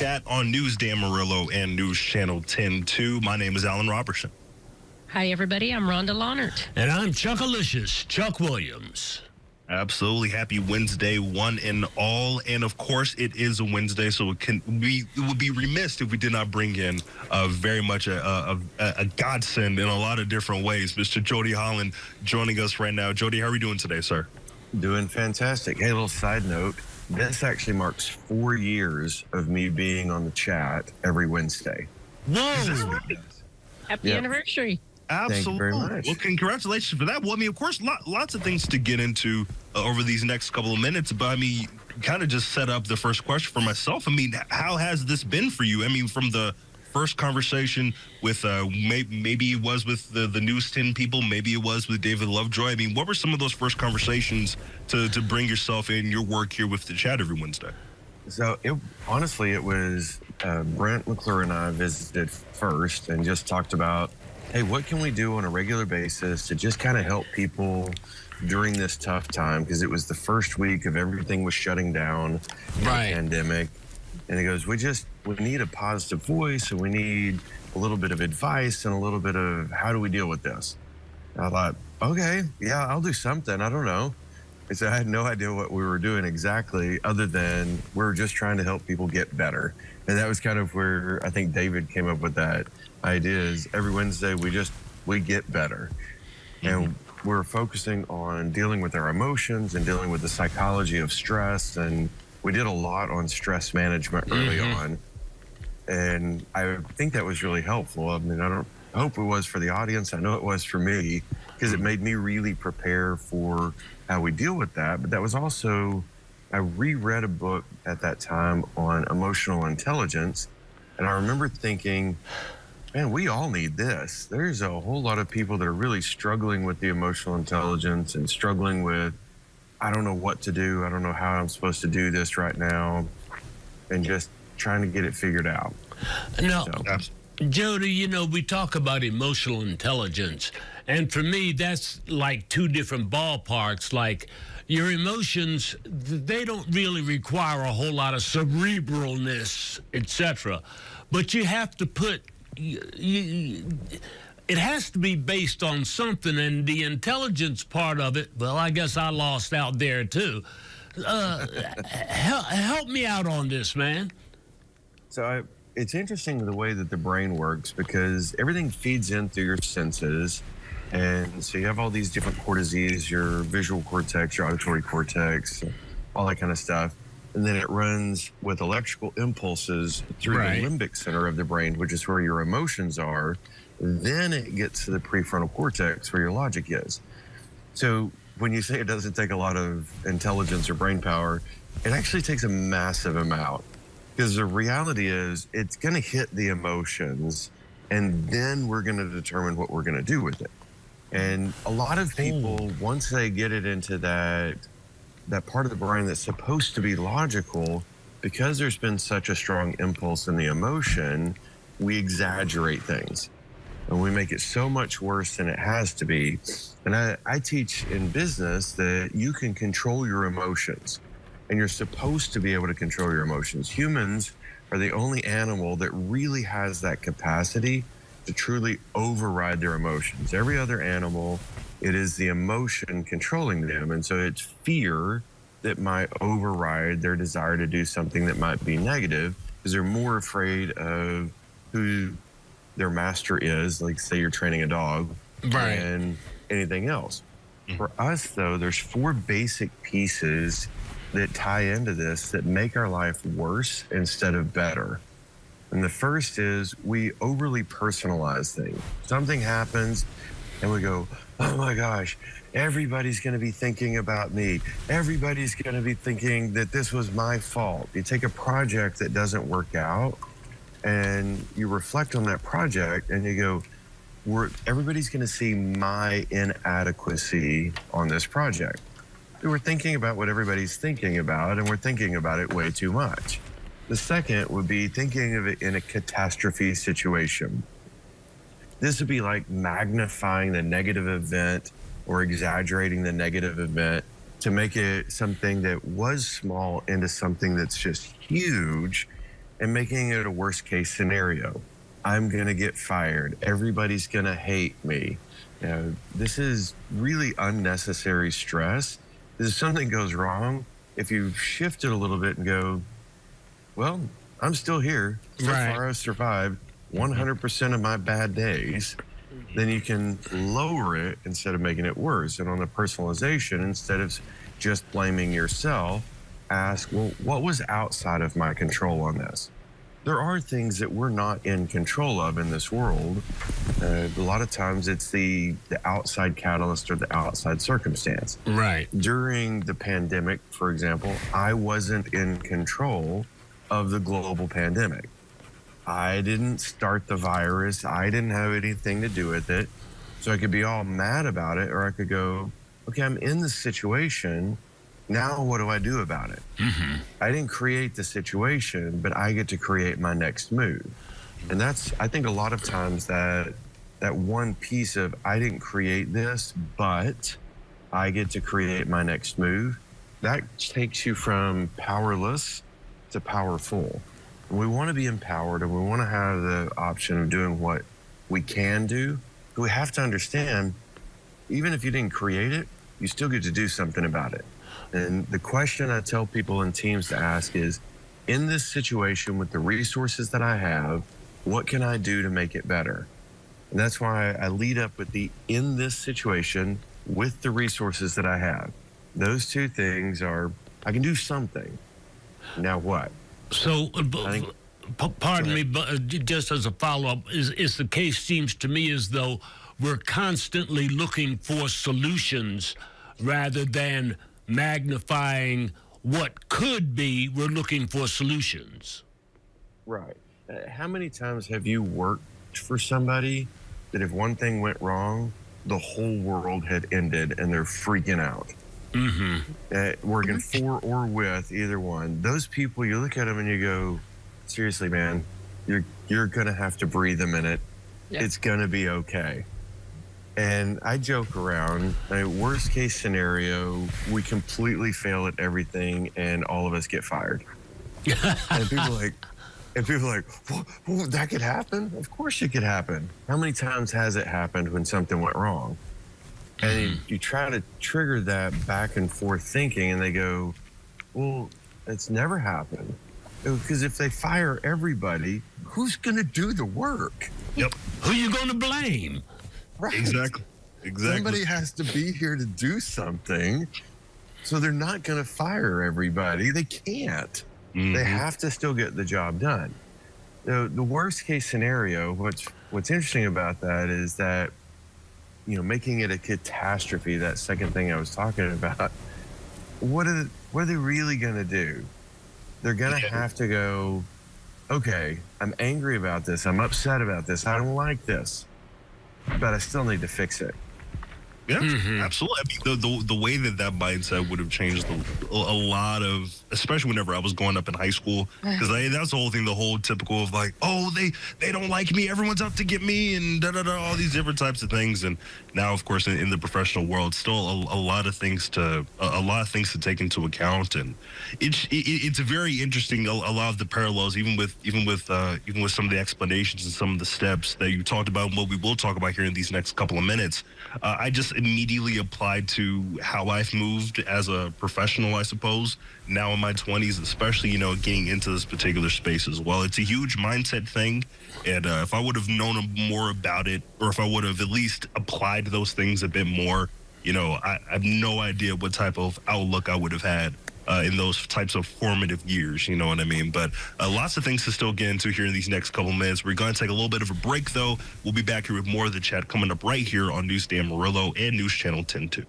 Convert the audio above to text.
chat on News Dan Murillo and News Channel 10-2. My name is Alan Robertson. Hi, everybody. I'm Rhonda Lawnert. And I'm Chuckalicious, Chuck Williams. Absolutely. Happy Wednesday, one and all. And of course, it is a Wednesday, so it would be remiss if we did not bring in very much a godsend in a lot of different ways. Mr. Jody Holland joining us right now. Jody, how are we doing today, sir? Doing fantastic. Hey, a little side note. This actually marks 4 years of me being on the chat every Wednesday. Whoa! Happy anniversary. Absolutely. Thank you very much. Well, congratulations for that. Well, I mean, of course, lots of things to get into over these next couple of minutes. But I mean, kind of just set up the first question for myself. I mean, how has this been for you? I mean, from the first conversation with maybe it was with the News 10 people, maybe it was with David Lovejoy. I mean, what were some of those first conversations to bring yourself in your work here with the chat every Wednesday? So, honestly, it was Brent McClure and I visited first and just talked about, hey, what can we do on a regular basis to just kind of help people during this tough time? Because it was the first week of everything was shutting down in the pandemic. And he goes, we need a positive voice, and we need a little bit of advice and a little bit of how do we deal with this? And I thought, okay, yeah, I'll do something. I don't know. And so I had no idea what we were doing exactly, other than we were just trying to help people get better. And that was kind of where I think David came up with that idea, is every Wednesday we get better. Mm-hmm. And we're focusing on dealing with our emotions and dealing with the psychology of stress. And we did a lot on stress management early on. And I think that was really helpful. I mean, I hope it was for the audience. I know it was for me, because it made me really prepare for how we deal with that. But that was also, I reread a book at that time on emotional intelligence. And I remember thinking, man, we all need this. There's a whole lot of people that are really struggling with the emotional intelligence and struggling with, I don't know what to do. I don't know how I'm supposed to do this right now, and just trying to get it figured out. Now, Jody, you know, we talk about emotional intelligence, and for me, that's like two different ballparks. Like, your emotions, they don't really require a whole lot of cerebralness, etc. But you have to put, it has to be based on something, and the intelligence part of it, well, I guess I lost out there too. Help me out on this, man. So it's interesting the way that the brain works, because everything feeds in through your senses. And so you have all these different cortices, your visual cortex, your auditory cortex, all that kind of stuff. And then it runs with electrical impulses through the limbic center of the brain, which is where your emotions are. Then it gets to the prefrontal cortex, where your logic is. So when you say it doesn't take a lot of intelligence or brain power, it actually takes a massive amount. Because the reality is, it's going to hit the emotions, and then we're going to determine what we're going to do with it. And a lot of people, once they get it into that part of the brain that's supposed to be logical, because there's been such a strong impulse in the emotion, we exaggerate things. And we make it so much worse than it has to be. And I teach in business that you can control your emotions, and you're supposed to be able to control your emotions. Humans are the only animal that really has that capacity to truly override their emotions. Every other animal, it is the emotion controlling them. And so it's fear that might override their desire to do something that might be negative, because they're more afraid of who their master is, like say you're training a dog, and anything else. For us, though, there's 4 basic pieces that tie into this that make our life worse instead of better. And the first is, we overly personalize things. Something happens and we go, oh my gosh, everybody's going to be thinking about me. Everybody's going to be thinking that this was my fault. You take a project that doesn't work out, and you reflect on that project and you go, everybody's going to see my inadequacy on this project. We're thinking about what everybody's thinking about, and we're thinking about it way too much. The second would be thinking of it in a catastrophe situation. This would be like magnifying the negative event or exaggerating the negative event to make it something that was small into something that's just huge. and making it a worst case scenario. I'm going to get fired. Everybody's going to hate me. You know, this is really unnecessary stress. If something goes wrong, if you shift it a little bit and go, well, I'm still here. So far, I've survived 100% of my bad days. Then you can lower it instead of making it worse. And on the personalization, instead of just blaming yourself, ask, well, what was outside of my control on this? There are things that we're not in control of in this world. A lot of times it's the outside catalyst or the outside circumstance. Right. During the pandemic, for example, I wasn't in control of the global pandemic. I didn't start the virus. I didn't have anything to do with it. So I could be all mad about it, or I could go, okay, I'm in this situation. Now what do I do about it? Mm-hmm. I didn't create the situation, but I get to create my next move. And that's, I think a lot of times that one piece of, I didn't create this, but I get to create my next move, that takes you from powerless to powerful. And we want to be empowered, and we want to have the option of doing what we can do. But we have to understand, even if you didn't create it, you still get to do something about it. And the question I tell people in teams to ask is, in this situation with the resources that I have, what can I do to make it better? And that's why I lead up with the in this situation with the resources that I have. Those two things are, I can do something. Now what? So, pardon me, but just as a follow-up, is the case seems to me as though we're constantly looking for solutions rather than magnifying what could be. We're looking for solutions. Right. How many times have you worked for somebody that if one thing went wrong, the whole world had ended and they're freaking out? Mm-hmm. Working for or with either one. Those people, you look at them and you go, seriously, man, you're going to have to breathe a minute. Yeah. It's going to be okay. And I joke around, worst case scenario, we completely fail at everything and all of us get fired. And people are like, well, that could happen? Of course it could happen. How many times has it happened when something went wrong? And you try to trigger that back and forth thinking, and they go, well, it's never happened. Because if they fire everybody, who's going to do the work? Yep. Who you going to blame? Right. Exactly. Somebody has to be here to do something. So they're not going to fire everybody. They can't. Mm-hmm. They have to still get the job done. The worst case scenario, what's interesting about that is that, you know, making it a catastrophe, that second thing I was talking about, what are they really going to do? They're going to have to go, okay, I'm angry about this. I'm upset about this. I don't like this, but I still need to fix it. Yeah, absolutely. I mean, the way that mindset would have changed a lot of, especially whenever I was growing up in high school, because that's the whole thing, the whole typical of like, oh, they don't like me, everyone's out to get me, and all these different types of things. And now, of course, in the professional world, still a lot of things to take into account, and it's very interesting. A lot of the parallels, even with some of the explanations and some of the steps that you talked about, and what we will talk about here in these next couple of minutes. I just immediately applied to how I've moved as a professional, I suppose, now in my 20s, especially, you know, getting into this particular space as well. It's a huge mindset thing. And if I would have known more about it, or if I would have at least applied those things a bit more, you know, I have no idea what type of outlook I would have had in those types of formative years, you know what I mean? But lots of things to still get into here in these next couple minutes. We're going to take a little bit of a break, though. We'll be back here with more of the chat coming up right here on Newsday Amarillo and News Channel 10-2.